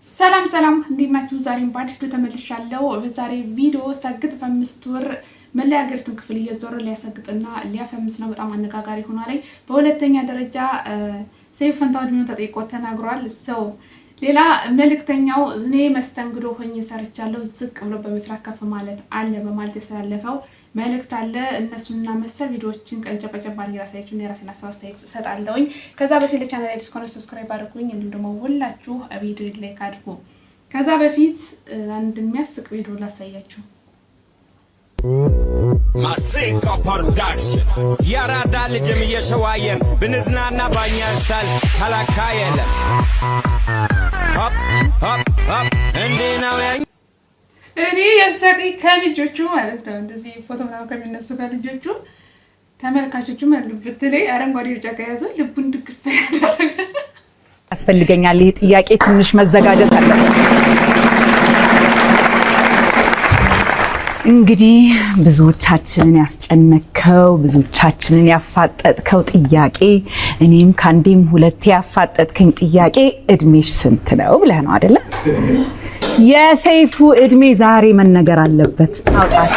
ሰላም እንዴት ናችሁ? ዛሬም በአዲስ ቪዲዮ ተመልሻለሁ። በዛሬ ቪዲዮ ሰግጥ በ5 ወር መላ ሀገሪቱን ክፍል እየዞረ ሊያሰግጥና ሊያፈምስ ነው። በጣም አነጋጋሪ ሆኗል። በሁለተኛ ደረጃ ሰይፉ ፈንታው ደግሞ ተጠይቆ ተናግሯል። ሰው ሌላ መልእክተኛው እኔ መስተንግዶ ሆኜ ሰርቻለሁ ዝቅ ብሎ በመስራት ከፍ ማለት አለ በማለት ያስተላለፈው መልእክት አለ። እነሱና መሰል ቪዲዮዎችን ቀንጨበጨባ ያሳያችሁ እና የራሴን አስተያየት እሰጣለሁኝ። ከዛ በፊት ለቻናሌ አዲስ ከሆነ ሰብስክራይብ አድርጉኝ፣ እንዲሁም ደግሞ ሁላችሁ ቪዲዮ ላይክ አድርጉ። ከዛ በፊት አንድ የሚያስቅ ቪዲዮ ላሳያችሁ። ማሲንቆ ፕሮዳክሽን ያራዳ ልጅም እየሸዋየን ብንዝናና ባኛ ስታል ካላካየለ ሆፕ ሆፕ ሆፕ እንዴ ነው ያኝ እኔ ያሳቀኝ ከልጆቹ ማለት ነው። እንደዚህ ፎቶ ምናምን ከሚነሱ ከልጆቹ ተመልካቾቹ ማለት በተለይ አረንጓዴ ቢጫ ከያዘ ልቡን ድግፍ ያደርጋል። ያስፈልገኛል ይሄ ጥያቄ ትንሽ መዘጋጀት አለ። እንግዲህ ብዙዎቻችንን ያስጨነከው ብዙዎቻችንን ያፋጠጥከው ጥያቄ እኔም ካንዴም ሁለቴ ያፋጠጥከኝ ጥያቄ እድሜሽ ስንት ነው ብለህ ነው አይደለ? የሰይፉ እድሜ ዛሬ መነገር አለበት። አውጣት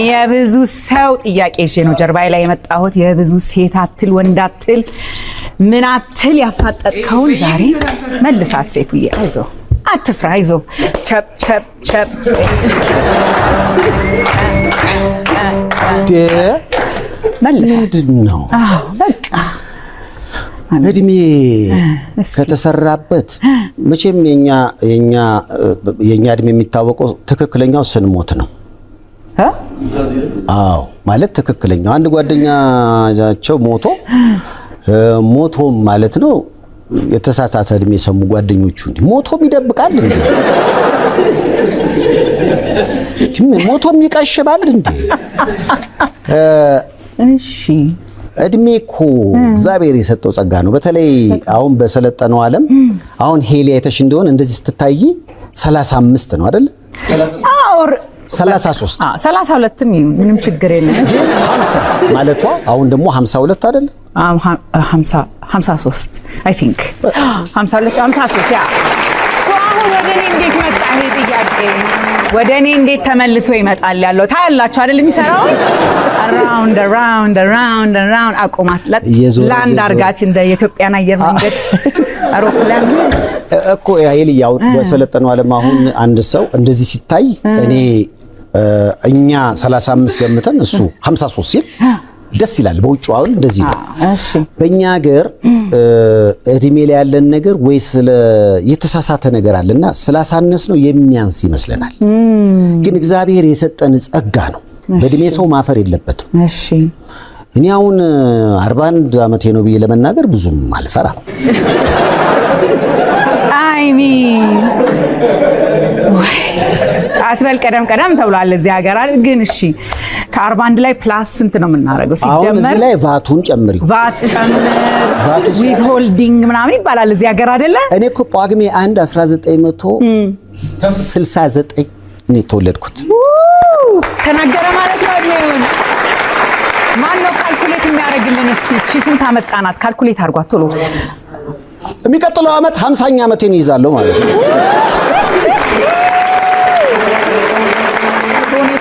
የብዙ ሰው ጥያቄ ይዤ ነው ጀርባዬ ላይ የመጣሁት። የብዙ ሴት አትል ወንድ አትል ምን አትል ያፋጠጥከውን ዛሬ መልሳት ሰይፉዬ። አይዞ አትፍራ፣ አይዞ ቸፕ ቸፕ ቸፕ መልሳት ነው። በቃ እድሜ ከተሰራበት መቼም የኛ እድሜ የሚታወቀው ትክክለኛው ስንሞት ነው። አዎ ማለት ትክክለኛው አንድ ጓደኛቸው ሞቶ ማለት ነው። የተሳሳተ እድሜ ሰሙ ጓደኞቹ ሞቶም ይደብቃል እንዴ? ሞቶም ይቀሽባል እንዴ? እሺ እድሜ እኮ እግዚአብሔር የሰጠው ጸጋ ነው። በተለይ አሁን በሰለጠነው ዓለም አሁን ሄሊ አይተሽ እንደሆነ እንደዚህ ስትታይ 35 ነው አይደል? 33 32ም ይሁን ምንም ችግር የለም። 50 ማለቷ አሁን ደግሞ 52 አይደል? 53 አይ ቲንክ 52 53 ያ አሁን ወደ እኔ እንዴት መጣ ይሄ ጥያቄ? ወደ እኔ እንዴት ተመልሶ ይመጣል ያለው ታያላችሁ አይደል? የሚሰራው አራውንድ አቁማት ላንድ አርጋት እንደ የኢትዮጵያን አየር መንገድ አውሮፕላን እኮ ያይልያው በሰለጠነው ዓለም አሁን አንድ ሰው እንደዚህ ሲታይ እኛ 35 ገምተን እሱ 53 ሲል ደስ ይላል። በውጭው አሁን እንደዚህ ነው። እሺ በእኛ ሀገር እድሜ ላይ ያለን ነገር ወይ ስለ የተሳሳተ ነገር አለና ስላሳነስ ነው የሚያንስ ይመስለናል። ግን እግዚአብሔር የሰጠን ጸጋ ነው። በእድሜ ሰው ማፈር የለበትም። እሺ እኔ አሁን 41 ዓመቴ ነው ብዬ ለመናገር ብዙም አልፈራም። አትበል ቀደም ተብሏል እዚህ ሀገር አይደል? ግን እሺ ከ41 ላይ ፕላስ ስንት ነው የምናደርገው? ሲደመር እዚህ ላይ ቫቱን ጨምሪው ዊዝ ሆልዲንግ ምናምን ይባላል እዚህ ሀገር አይደለ? እኔ እኮ ጳጉሜ 1 1969 ነው የተወለድኩት። ተናገረ ማለት ነው እድሜውን። ማን ነው ካልኩሌት የሚያደርግልን? እስቲ እቺ ስንት አመጣናት? ካልኩሌት አድርጓት ቶሎ። የሚቀጥለው አመት 50ኛ አመቴን ይይዛለሁ ማለት ነው።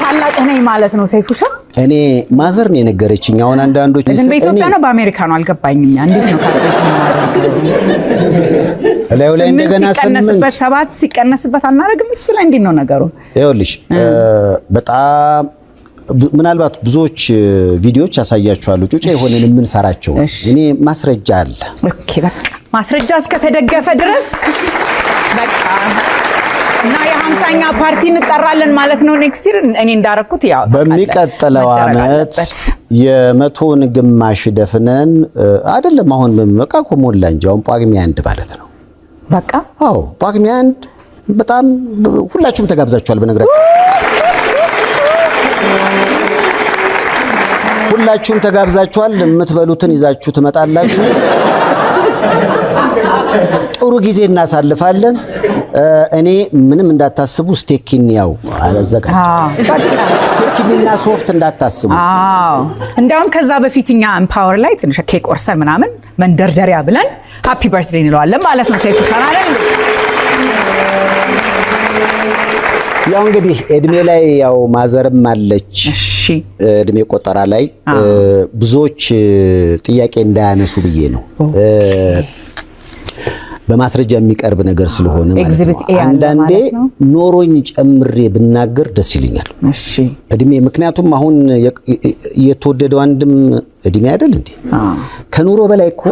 ታላቅህ ነኝ ማለት ነው ሰይፉሻ። እኔ ማዘር ነው የነገረችኝ። አሁን አንዳንዶች ግን በኢትዮጵያ ነው በአሜሪካ ነው አልገባኝም። እንዴት ነው ካልኩሌት የምናደርገው? ላይ እንደገና 7 ሲቀነስበት አናረግም? እሱ ላይ እንዴት ነው ነገሩ? ይኸውልሽ በጣም ምናልባት ብዙዎች ቪዲዮዎች ያሳያችኋሉ ጩጬ የሆነን ምን ሰራቸው። እኔ ማስረጃ አለ። ኦኬ በቃ ማስረጃ እስከተደገፈ ድረስ በቃ እና የ50ኛ ፓርቲ እንጠራለን ማለት ነው ኔክስት ይር። እኔ እንዳረኩት ያው በሚቀጥለው አመት የ100ን ግማሽ ደፍነን አይደለም አሁን በቃ ኮሞላ እንጂ አሁን ጳጉሜ 1 ማለት ነው በቃ። አዎ ጳጉሜ 1 በጣም ሁላችሁም ተጋብዛችኋል። በነገራችሁ ሁላችሁም ተጋብዛችኋል። የምትበሉትን ይዛችሁ ትመጣላችሁ። ጥሩ ጊዜ እናሳልፋለን። እኔ ምንም እንዳታስቡ ስቴኪን ያው አላዘጋጅ ስቴኪንና ሶፍት እንዳታስቡ። እንዳውም ከዛ በፊት እኛ ኤምፓወር ላይ ትንሽ ኬክ ቆርሰን ምናምን መንደርደሪያ ብለን ሃፒ በርዝዴይ እንለዋለን ማለት ነው። ሰይፉ ታናለ ያው እንግዲህ እድሜ ላይ ያው ማዘርም አለች። እድሜ ቆጠራ ላይ ብዙዎች ጥያቄ እንዳያነሱ ብዬ ነው። በማስረጃ የሚቀርብ ነገር ስለሆነ ማለት ነው። አንዳንዴ ኖሮኝ ጨምሬ ብናገር ደስ ይለኛል። እድሜ ምክንያቱም አሁን የተወደደው አንድም እድሜ አይደል እንዴ? ከኑሮ በላይ እኮ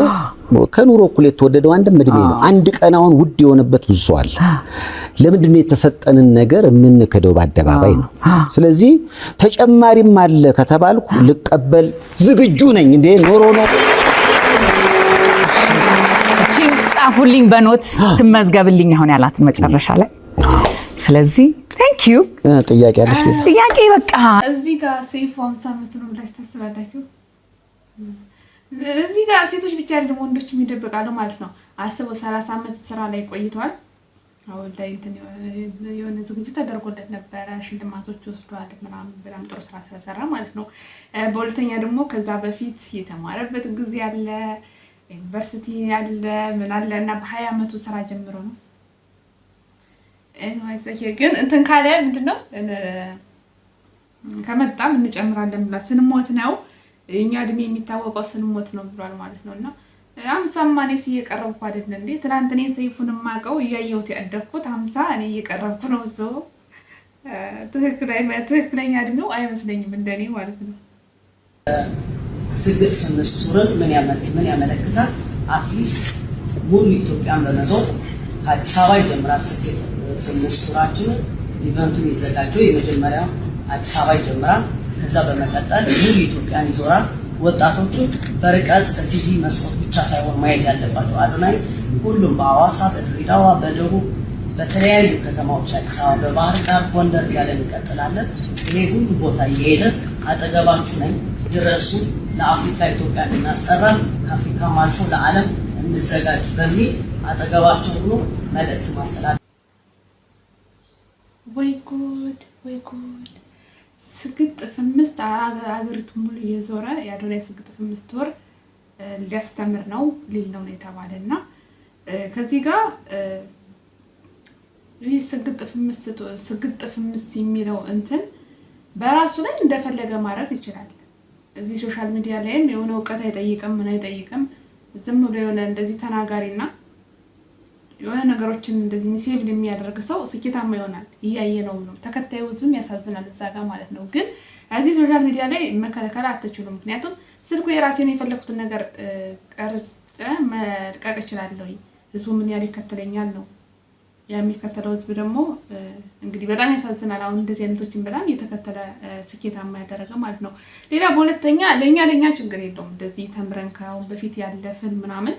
ከኑሮ እኩል የተወደደው አንድም እድሜ ነው። አንድ ቀን አሁን ውድ የሆነበት ብዙ ሰው አለ። ለምንድን ነው የተሰጠንን ነገር የምንከደው? በአደባባይ ነው። ስለዚህ ተጨማሪም አለ ከተባልኩ ልቀበል ዝግጁ ነኝ። እንዴ ኖሮ ነው። ጻፉልኝ በኖት ትመዝገብልኝ አሁን ያላትን መጨረሻ ላይ። ስለዚህ ቴንክ ዩ። ጥያቄ አለሽ? ጥያቄ በቃ እዚህ ጋር ሰይፉ 50 ዓመት ነው ብላችሁ ታስባላችሁ? እዚህ ጋር ሴቶች ብቻ አይደለም ወንዶች የሚደብቃሉ ማለት ነው። አስበው 30 ዓመት ስራ ላይ ቆይቷል። አሁን ላይ እንትን የሆነ ዝግጅት ተደርጎለት ነበረ፣ ሽልማቶች ወስዷል ምናምን፣ በጣም ጥሩ ስራ ስለሰራ ማለት ነው። በሁለተኛ ደግሞ ከዛ በፊት የተማረበት ጊዜ አለ፣ ዩኒቨርሲቲ ያለ ምን አለ እና በ20 ዓመቱ ስራ ጀምሮ ነው። ግን እንትን ካለ ምንድነው ከመጣም እንጨምራለን ብላ ስንሞት ነው የኛ እድሜ የሚታወቀው ስንሞት ነው ብሏል ማለት ነውና አምሳማ እኔስ እየቀረብኩ አይደል እንዴ? ትናንት እኔ ሰይፉን ማቀው እያየሁት ያደግኩት 50 እኔ እየቀረብኩ ነው። እሱ ትክክለኛ እድሜው አይመስለኝም እንደኔ ማለት ነው። ስግጥ ፍምስቱርን ምን ያመለክታል? አትሊስት ሙሉ ኢትዮጵያን በመዞር ከአዲስ አበባ ይጀምራል። ስግጥ ፍምስቱራችን ኢቨንቱን ይዘጋጀው የመጀመሪያው አዲስ አበባ ይጀምራል። ከዛ በመቀጠል ሙሉ ኢትዮጵያን ይዞራል። ወጣቶቹ በርቀት በቲቪ መስኮት ብቻ ሳይሆን ማየት ያለባቸው አዶናይ ሁሉም በአዋሳ፣ በድሬዳዋ፣ በደቡብ በተለያዩ ከተማዎች አዲስ አበባ፣ በባህር ዳር፣ ጎንደር ያለን እንቀጥላለን። ይሄ ሁሉ ቦታ እየሄደ አጠገባችሁ ነኝ ድረሱ፣ ለአፍሪካ ኢትዮጵያ እናስጠራ፣ ከአፍሪካም አልፎ ለዓለም እንዘጋጅ በሚል አጠገባቸው ብሎ መልእክት ማስተላለፍ። ወይ ጉድ ወይ ጉድ! ስግጥ ፍምስት አገሪቱ ሙሉ እየዞረ የአዶናይ ስግጥ ፍምስት ወር ሊያስተምር ነው ሊል ነው የተባለና ከዚህ ጋር ይህ ስግጥ ፍምስት የሚለው እንትን በራሱ ላይ እንደፈለገ ማድረግ ይችላል። እዚህ ሶሻል ሚዲያ ላይም የሆነ እውቀት አይጠይቅም ምን አይጠይቅም። ዝም ብሎ የሆነ እንደዚህ ተናጋሪና የሆነ ነገሮችን እንደዚህ ሚሴብል የሚያደርግ ሰው ስኬታማ ይሆናል። እያየ ነው። ተከታዩ ህዝብም ያሳዝናል እዛ ጋር ማለት ነው። ግን እዚህ ሶሻል ሚዲያ ላይ መከለከል አትችሉም። ምክንያቱም ስልኩ የራሴን የፈለኩትን ነገር ቀርጬ መልቀቅ እችላለሁ። ህዝቡ ምን ያህል ይከተለኛል ነው የሚከተለው ህዝብ ደግሞ እንግዲህ በጣም ያሳዝናል። አሁን እንደዚህ አይነቶችን በጣም እየተከተለ ስኬታማ ያደረገ ማለት ነው። ሌላ በሁለተኛ ለኛ ችግር የለውም። እንደዚህ ተምረን ከአሁን በፊት ያለፍን ምናምን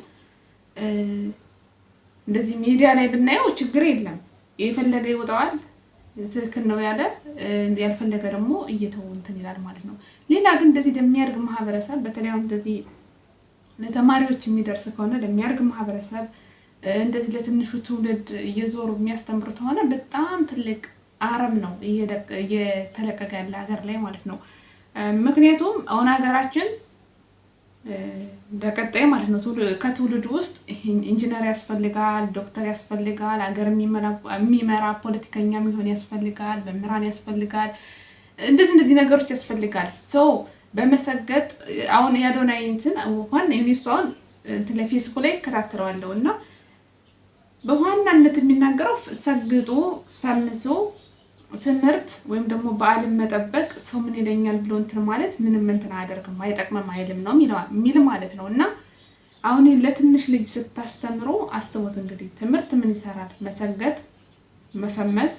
እንደዚህ ሚዲያ ላይ ብናየው ችግር የለም። የፈለገ ይወጣዋል፣ ትክክል ነው ያለ፣ ያልፈለገ ደግሞ እየተው እንትን ይላል ማለት ነው። ሌላ ግን እንደዚህ ለሚያርግ ማህበረሰብ በተለይ እንደዚህ ለተማሪዎች የሚደርስ ከሆነ ለሚያርግ ማህበረሰብ እንደዚህ ለትንሹ ትውልድ እየዞሩ የሚያስተምሩት ሆነ በጣም ትልቅ አረም ነው እየተለቀቀ ያለ ሀገር ላይ ማለት ነው። ምክንያቱም አሁን ሀገራችን ለቀጣይ ማለት ነው ከትውልድ ውስጥ ኢንጂነር ያስፈልጋል፣ ዶክተር ያስፈልጋል፣ ሀገር የሚመራ ፖለቲከኛ የሚሆን ያስፈልጋል፣ መምህራን ያስፈልጋል፣ እንደዚህ ነገሮች ያስፈልጋል። ሶ በመሰገጥ አሁን የአዶናይ እንትን እንኳን ዩኒስቶን እንትን ለፌስቡክ ላይ እከታተለዋለሁ እና በዋናነት የሚናገረው ሰግጡ ፈምሶ ትምህርት ወይም ደግሞ በዓለም መጠበቅ ሰው ምን ይለኛል ብሎ እንትን ማለት ምንም እንትን አያደርግም፣ አይጠቅምም፣ አይልም ነው የሚል ማለት ነው። እና አሁን ለትንሽ ልጅ ስታስተምሩ አስቡት እንግዲህ ትምህርት ምን ይሰራል? መሰገጥ፣ መፈመስ፣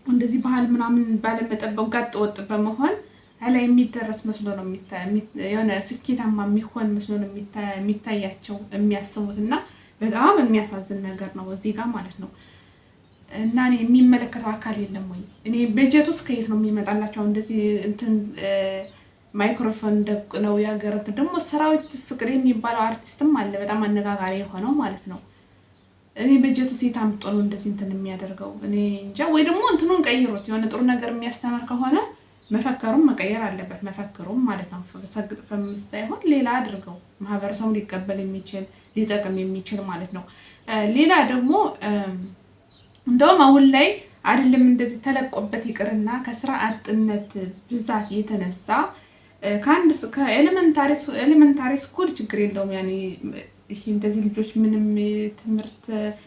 እንደዚህ ባህል ምናምን ባለመጠበቅ ጋጥ ወጥ በመሆን ላይ የሚደረስ መስሎ ነው የሆነ ስኬታማ የሚሆን መስሎ ነው የሚታያቸው የሚያስቡት እና በጣም የሚያሳዝን ነገር ነው እዚህ ጋር ማለት ነው። እና እኔ የሚመለከተው አካል የለም ወይ? እኔ በጀት ውስጥ ከየት ነው የሚመጣላቸው? እንደዚህ እንትን ማይክሮፎን ደቅነው ያገረት ደግሞ ሰራዊት ፍቅር የሚባለው አርቲስትም አለ በጣም አነጋጋሪ የሆነው ማለት ነው። እኔ በጀቱ ሴት አምጦ ነው እንደዚህ እንትን የሚያደርገው እኔ እንጃ። ወይ ደግሞ እንትኑን ቀይሮት የሆነ ጥሩ ነገር የሚያስተምር ከሆነ መፈከሩን መቀየር አለበት። መፈከሩን ማለት ነው ሰግጥ ፈምስ ሳይሆን ሌላ አድርገው ማህበረሰቡ ሊቀበል የሚችል ሊጠቅም የሚችል ማለት ነው። ሌላ ደግሞ እንደውም አሁን ላይ አይደለም እንደዚህ ተለቆበት ይቅርና ከስራ አጥነት ብዛት የተነሳ ከአንድ ከኤሌመንታሪ ስኩል ችግር የለውም ያኔ ይሄ እንደዚህ ልጆች ምንም ትምህርት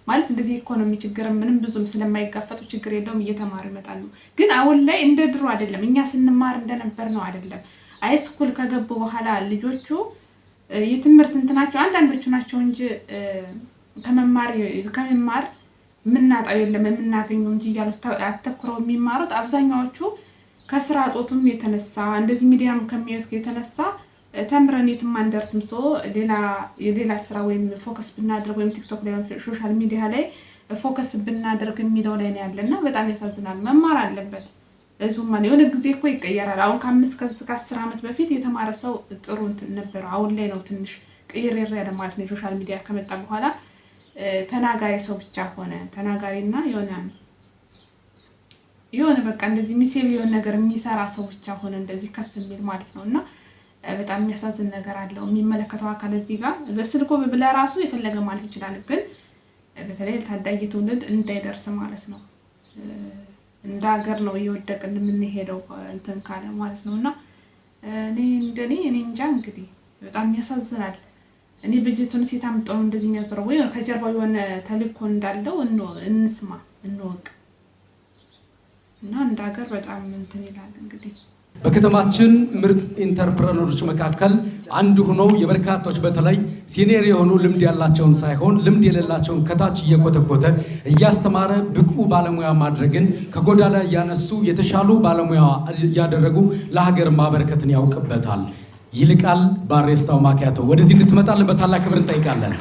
ማለት እንደዚህ ኢኮኖሚ ችግር ምንም ብዙም ስለማይጋፈጡ ችግር የለውም እየተማሩ ይመጣሉ። ግን አሁን ላይ እንደ ድሮ አይደለም እኛ ስንማር እንደነበር ነው አይደለም። አይ ስኩል ከገቡ በኋላ ልጆቹ የትምህርት እንትናቸው አንዳንዶቹ ናቸው እንጂ ከመማር ምናጣው የለም የምናገኘው እንጂ ያሉ አተኩረው የሚማሩት አብዛኛዎቹ ከስራ ጦቱም የተነሳ እንደዚህ ሚዲያም ከሚያዩት የተነሳ ተምረን የትም አንደርስም ሌላ ስራ ወይም ፎከስ ብናደርግ ወይም ቲክቶክ ላይ ሶሻል ሚዲያ ላይ ፎከስ ብናደርግ የሚለው ላይ ነው ያለና በጣም ያሳዝናል። መማር አለበት ህዝቡ ማለት የሆነ ጊዜ እኮ ይቀየራል። አሁን ከ5 እስከ 10 ዓመት በፊት የተማረ ሰው ጥሩ ነበር። አሁን ላይ ነው ትንሽ ቅይር ያለ ማለት ነው። ሶሻል ሚዲያ ከመጣ በኋላ ተናጋሪ ሰው ብቻ ሆነ ተናጋሪና የሆነ በቃ እንደዚህ ሚሴብ የሆነ ነገር የሚሰራ ሰው ብቻ ሆነ እንደዚህ ከፍ የሚል ማለት ነውና በጣም የሚያሳዝን ነገር አለው። የሚመለከተው አካል እዚህ ጋር በስልኮ ለራሱ የፈለገ ማለት ይችላል። ግን በተለይ ታዳጊ ትውልድ እንዳይደርስ ማለት ነው እንደ ሀገር ነው እየወደቅን የምንሄደው እንትን ካለ ማለት ነውና እኔ እንጃ እንግዲህ በጣም ያሳዝናል። እኔ በጀቱን ሴት አምጣው እንደዚህ የሚያዘረው ወይ ከጀርባው የሆነ ተልእኮ እንዳለው እንወቅ እና እንደ ሀገር በጣም እንትን ይላል እንግዲህ በከተማችን ምርጥ ኢንተርፕረነሮች መካከል አንዱ ሆነው የበርካቶች በተለይ ሲኒየር የሆኑ ልምድ ያላቸውን ሳይሆን ልምድ የሌላቸውን ከታች እየኮተኮተ እያስተማረ ብቁ ባለሙያ ማድረግን ከጎዳና እያነሱ የተሻሉ ባለሙያ እያደረጉ ለሀገር ማበረከትን ያውቅበታል። ይልቃል ባሬስታው ማኪያቶ ወደዚህ እንድትመጣልን በታላቅ ክብር እንጠይቃለን።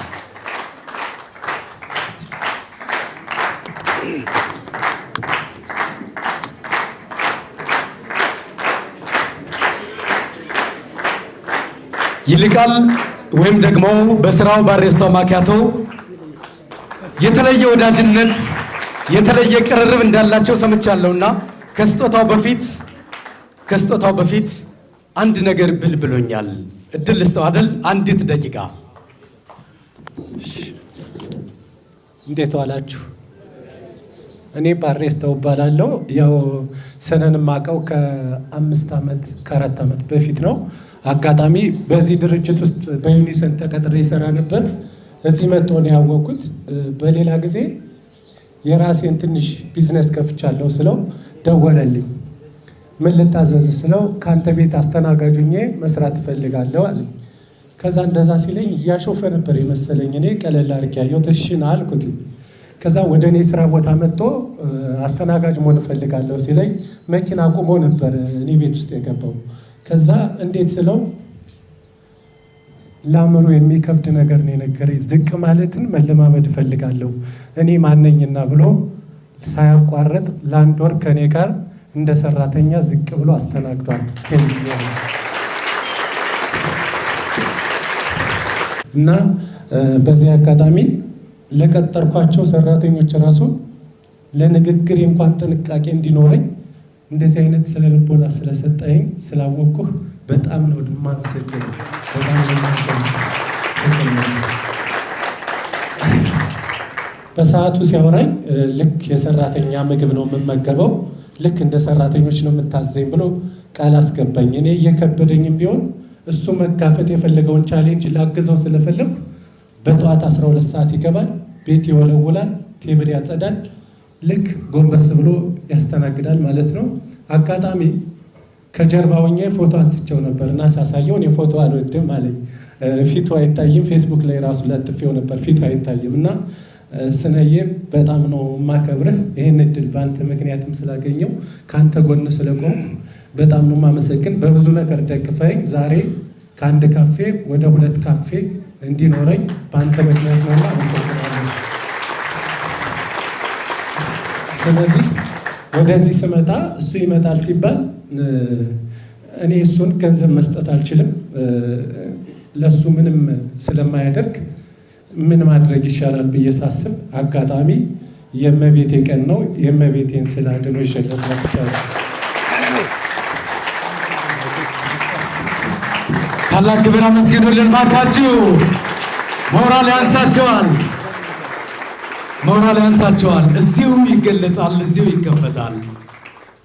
ይልቃል ወይም ደግሞ በስራው ባሬስታው ማኪያቶ የተለየ ወዳጅነት የተለየ ቅርርብ እንዳላቸው ሰምቻለሁና ከስጦታው በፊት አንድ ነገር ብሎኛል። እድል ልስጠው አይደል? አንዲት ደቂቃ። እንዴት ዋላችሁ? እኔ ባሬስታው እባላለሁ። ያው ሰነን ማቀው ከ4 ዓመት በፊት ነው። አጋጣሚ በዚህ ድርጅት ውስጥ በዩኒሰን ተቀጥሬ ይሰራ ነበር። እዚህ መጥቶ ነው ያወቅኩት። በሌላ ጊዜ የራሴን ትንሽ ቢዝነስ ከፍቻለሁ ስለው ደወለልኝ። ምን ልታዘዝ ስለው ካንተ ቤት አስተናጋጁኜ መስራት እፈልጋለሁ አለኝ። ከዛ እንደዛ ሲለኝ እያሾፈ ነበር የመሰለኝ። እኔ ቀለል አድርጌ ያየሁት እሺ ና አልኩት። ከዛ ወደ እኔ ስራ ቦታ መጥቶ አስተናጋጅ መሆን እፈልጋለሁ ሲለኝ መኪና ቆሞ ነበር እኔ ቤት ውስጥ የገባው። ከዛ እንዴት ስለው ለአእምሮ የሚከብድ ነገር ነው የነገረኝ። ዝቅ ማለትን መለማመድ እፈልጋለሁ እኔ ማነኝና ብሎ ሳያቋርጥ ለአንድ ወር ከኔ ጋር እንደ ሰራተኛ ዝቅ ብሎ አስተናግዷል። እና በዚህ አጋጣሚ ለቀጠርኳቸው ሰራተኞች ራሱ ለንግግር እንኳን ጥንቃቄ እንዲኖረኝ እንደዚህ አይነት ስለ ልቦና ስለሰጠኝ ስላወቅኩህ በጣም ነው የማመሰግነው። በሰዓቱ ሲያወራኝ ልክ የሰራተኛ ምግብ ነው የምመገበው፣ ልክ እንደ ሰራተኞች ነው የምታዘኝ ብሎ ቃል አስገባኝ። እኔ እየከበደኝም ቢሆን እሱ መጋፈጥ የፈለገውን ቻሌንጅ ላግዘው ስለፈለግኩ በጠዋት 12 ሰዓት ይገባል፣ ቤት ይወለውላል፣ ቴብል ያጸዳል፣ ልክ ጎንበስ ብሎ ያስተናግዳል ማለት ነው። አጋጣሚ ከጀርባ ሆኜ ፎቶ አንስቼው ነበር እና ሳሳየው እኔ ፎቶ አልወድም አለኝ። ፊቱ አይታይም፣ ፌስቡክ ላይ ራሱ ለጥፌው ነበር፣ ፊቱ አይታይም። እና ስነዬ በጣም ነው የማከብርህ። ይህን እድል በአንተ ምክንያትም ስላገኘው ከአንተ ጎን ስለቆምኩ በጣም ነው የማመሰግን። በብዙ ነገር ደግፈኝ ዛሬ ከአንድ ካፌ ወደ 2 ካፌ እንዲኖረኝ በአንተ ምክንያት ነውና አመሰግናለሁ። ስለዚህ ወደዚህ ስመጣ እሱ ይመጣል ሲባል እኔ እሱን ገንዘብ መስጠት አልችልም። ለሱ ምንም ስለማያደርግ ምን ማድረግ ይሻላል ብዬ ሳስብ አጋጣሚ የእመቤቴ ቀን ነው። የእመቤቴን ስላድኖ ይሸለም ይችላል። ታላቅ ክብር አመስግኑልን ባካችሁ። ሞራል ያንሳቸዋል። እዚሁ ይገለጣል፣ እዚሁ ይከፈታል።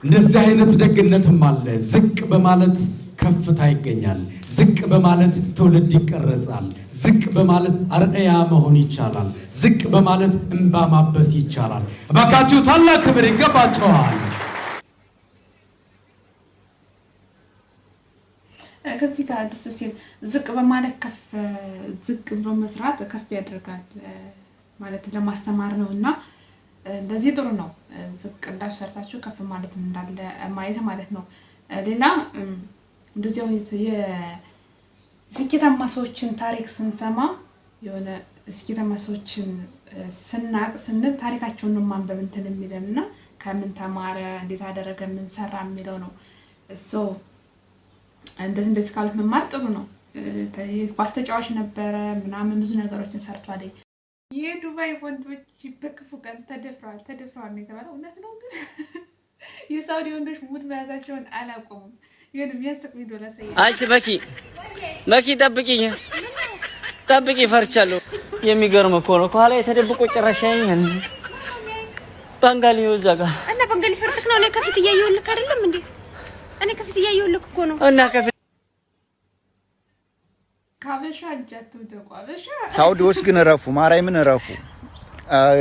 እንደዚህ አይነት ደግነትም አለ። ዝቅ በማለት ከፍታ ይገኛል። ዝቅ በማለት ትውልድ ይቀረጻል። ዝቅ በማለት አርአያ መሆን ይቻላል። ዝቅ በማለት እንባ ማበስ ይቻላል። እባካችሁ ታላቅ ክብር ይገባቸዋል። ከዚህ ጋር ደስ ሲል ዝቅ በማለት ከፍ ዝቅ ብሎ መስራት ከፍ ያደርጋል ማለት ለማስተማር ነው እና እንደዚህ ጥሩ ነው። ዝቅ እንዳችሁ ሰርታችሁ ከፍ ማለት እንዳለ ማየት ማለት ነው። ሌላ እንደዚህ አይነት የስኬታማ ሰዎችን ታሪክ ስንሰማ የሆነ ስኬታማ ሰዎችን ስንል ታሪካቸውን ነው ማንበብ እንትን የሚለንና ከምን ተማረ እንዴት አደረገ ምን ሰራ የሚለው ነው። እንደዚህ ካሉት መማር ጥሩ ነው። ኳስ ተጫዋች ነበረ ምናምን ብዙ ነገሮችን ሰርቷል። የዱባይ ወንዶች በክፉ ቀን ተደፍረዋል ነው የተባለው። እውነት ነው ግን የሳውዲ ወንዶች ሙድ መያዛቸውን አላቆሙም። ይሄን የሚያስቅ ቪዲዮ ላሳያችሁ። አንቺ መኪ ጠብቂ ፈርቻለሁ። የሚገርም እኮ ነው። ከኋላ የተደብቆ ጭራሽ ያኛል። ባንጋሊ ነው እዛ ጋር እና ባንጋሊ ፈርጥክ ነው። እኔ ከፊት እያየሁልክ አይደለም እንዴ? እኔ ከፊት እያየሁልክ እኮ ነው። እና ከፊት ካበሻ አጃቱ ደቋበሻ ሳውዲዎች ግን እረፉ፣ ማርያምን እረፉ።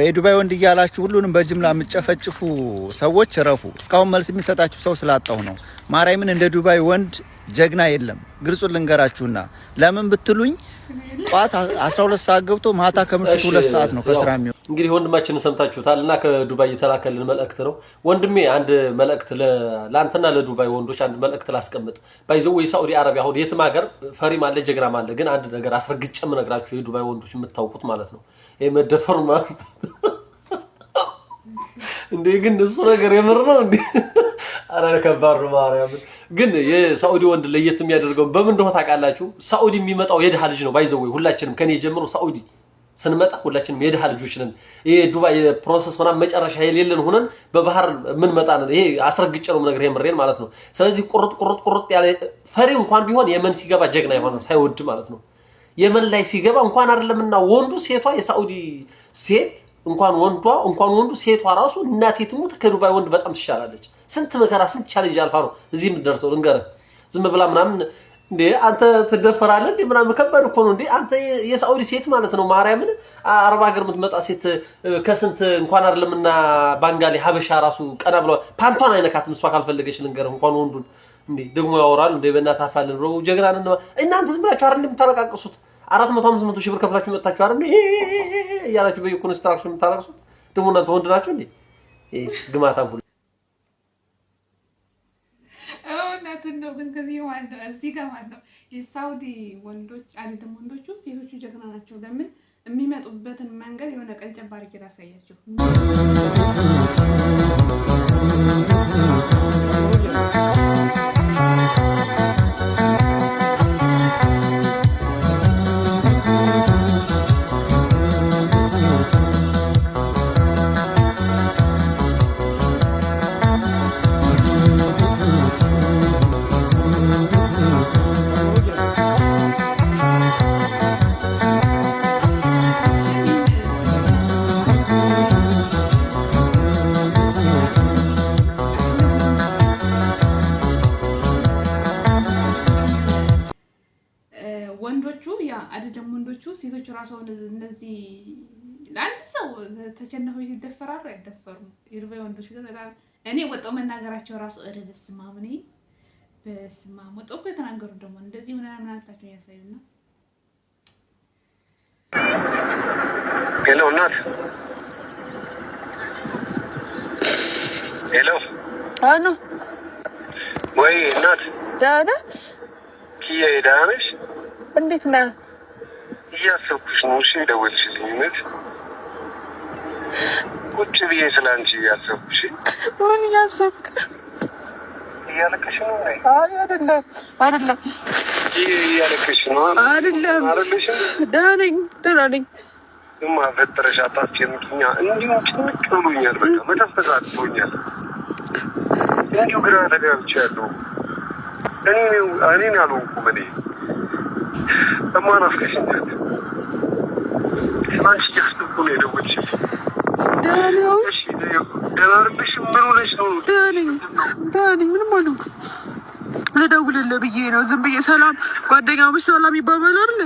የዱባይ ወንድ እያላችሁ ሁሉንም በጅምላ የምትጨፈጭፉ ሰዎች እረፉ። እስካሁን መልስ የሚሰጣችሁ ሰው ስላጣሁ ነው። ማርያምን እንደ ዱባይ ወንድ ጀግና የለም። ግልጹን ልንገራችሁና ለምን ብትሉኝ ጧት 12 ሰዓት ገብቶ ማታ ከምሽቱ 2 ሰዓት ነው ከስራ የሚወጣው። እንግዲህ ወንድማችንን ሰምታችሁታልና ከዱባይ የተላከልን መልእክት ነው። ወንድሜ አንድ መልእክት ለአንተና ለዱባይ ወንዶች አንድ መልእክት ላስቀምጥ። ባይዘው ወይ ሳውዲ አረቢያ አሁን የትም ሀገር ፈሪም አለ ጀግናም አለ። ግን አንድ ነገር አስረግጬ የምነግራችሁ የዱባይ ወንዶች የምታውቁት ማለት ነው ይሄ መደፈሩ ማለት እንዴ ግን እሱ ነገር የምር ነው እንዴ? አረ ከባድ ነው ማርያም። ግን የሳውዲ ወንድ ለየት የሚያደርገው በምን እንደሆነ ታውቃላችሁ? ሳውዲ የሚመጣው የድሃ ልጅ ነው። ባይዘው ሁላችንም ከኔ ጀምሮ ሳውዲ ስንመጣ ሁላችንም የድሃ ልጆች ነን። ይሄ ዱባይ ፕሮሰስ ምናምን መጨረሻ የሌለን ሆነን በባህር ምን መጣነን። ይሄ አስረግጬ ነው ነገር የምሬን ማለት ነው። ስለዚህ ቁርጥ ያለ ፈሪ እንኳን ቢሆን የመን ሲገባ ጀግና ይሆናል ሳይወድ ማለት ነው። የመን ላይ ሲገባ እንኳን አይደለምና ወንዱ ሴቷ የሳውዲ ሴት እንኳን ወንዱ ሴቷ ራሱ እናቴ ትሙት ከዱባይ ወንድ በጣም ትሻላለች። ስንት መከራ ስንት ቻሌንጅ አልፋ ነው እዚህ የምትደርሰው። ልንገርህ ዝም ብላ ምናምን እንዴ አንተ ትደፈራለህ እንዴ ምናምን ከባድ እኮ ነው እንዴ አንተ የሳውዲ ሴት ማለት ነው። ማርያምን አረብ ሀገር የምትመጣ ሴት ከስንት እንኳን አይደለምና ባንጋሊ ሀበሻ ራሱ ቀና ብሎ ፓንቷን አይነካትም እሷ ካልፈለገች። ልንገርህ እንኳን ወንዱን እንዴ ደግሞ ያወራል እንዴ በእናትህ አፋልን ብሎ ጀግራን ነው። እናንተ ዝም ብላችሁ አይደል የምታለቃቅሱት? 400-500 ሺህ ብር ከፍላችሁ መጣችሁ አይደል እያላችሁ በየኮንስትራክሽን የምታለቅሱት? ደግሞ እናንተ ወንድ ናችሁ እንዴ? ግማታም ሁሉ እውነቱን ነው። ግን ከዚህ ማለት ነው እዚህ ጋር ማለት ነው የሳውዲ ወንዶች አይደለም ወንዶቹ ሴቶቹ ጀግና ናቸው። ለምን የሚመጡበትን መንገድ የሆነ ቀን ጨባሪ ኪራ ያሳያችሁ። አይደለም ወንዶቹ ሴቶቹ ራስዎን እነዚህ ለአንድ ሰው ተቸነፈው ይደፈራሉ አይደፈሩም። የዱባይ ወንዶች ግን በጣም እኔ ወጣው መናገራቸው ራሱ በስመ አብ ነው። በስመ አብ ወጣው እኮ የተናገሩ ደግሞ እንደዚህ ምናምን አልታቸው ያሳዩና ሄሎ እናት ሄሎ አኑ ወይ እናት ዳዳ ኪያ ዳነሽ እንዴት ነህ? እያሰብኩሽ ነው። እሺ ደወልሽልኝ? ምን ቁጭ ብዬ ስላንቺ እያሰብኩሽ። ምን እያሰብክ? እያለቀሽ ነው? አይ አይደለም አይደለም እያለቀሽ ነው? አይደለም ደህና ነኝ። እማ ፈጠረሽ አታስጨንቂኛ። እንዲሁ ጭንቅ ብሎኛል። በቃ መተንፈስ አጥቶኛል። እንዲሁ ግራ ተጋብቻለሁ። እኔን አልሆንኩም። እማ ናፍቀሽኛል። አንቺ እያስደኩ ነው የደወልሽልኝ። ደህና ነኝ። እሺ ደህና አይደለሽም? ምን ሆነሽ ነው? ደህና ነኝ። ምንም አልሆንኩም። ልደውልልህ ብዬ ነው። ዝም ብዬ ሰላም ጓደኛሞች ሰላም ይባባል አይደል?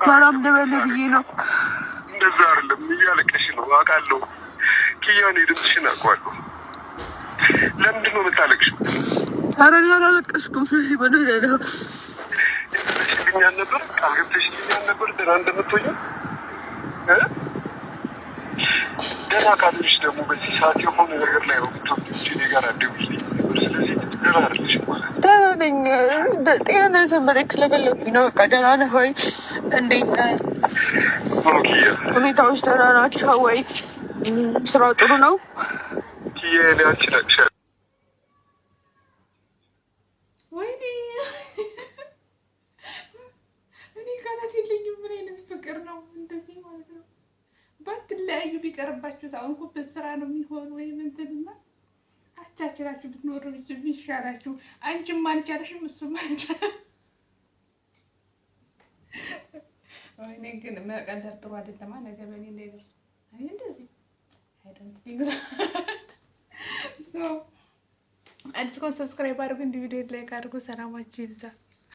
ሰላም ልበልህ ብዬ ነው። እንደዛ አይደለም። እያለቀሽ ነው አውቃለሁ። ኪያኔ ድምፅሽን አውቀዋለሁ። ለምንድን ነው የምታለቅሽው? ኧረ እኔ አላለቀስኩም። በደህና ገብተሽልኛል ነበር፣ ቃል ገብተሽልኛል ነበር ደህና እንደምትሆኝ። ደህና ካልሆንሽ ደግሞ በዚህ ሰዓት የሆነ ነገር ላይ ነው የምትሆኚው እንጂ እኔ ጋር አትደውይልኝም ነበር። ስለዚህ ደህና አይደለሽም ማለት ነው። ደህና ነኝ። ጤንነትህን መጠየቅ ስለፈለኩኝ ነው። በቃ ደህና ነህ ወይ? እንዴት ነህ? ሁኔታዎች ደህና ናቸው ወይ? ስራው ጥሩ ነው? ኪያ እኔ አንቺ ናቅሻለሁ። ወይኔ እኔ ቃላት የለኝም። ምን አይነት ፍቅር ነው እንደዚህ ማለት ነው? ባትለያዩ ቢቀርባችሁ ሳይሆን እኮ በስራ ነው የሚሆን ወይም እንትንና አቻችላችሁ ብትኖሩ ቢሻላችሁ። አንቺም አልቻለሽም እሱም አልቻለም። ወይኔ ግን መቀለድ ጥሩ አይደለም። ነገ በእኔ እንዳይደርስ እኔ እንደዚህ አይደንት ቲንክ ሶ አዲስ ኮን ሰብስክራይብ አድርጉ፣ እንዲህ ቪዲዮ ላይክ አድርጉ። ሰላማችሁ ይብዛ።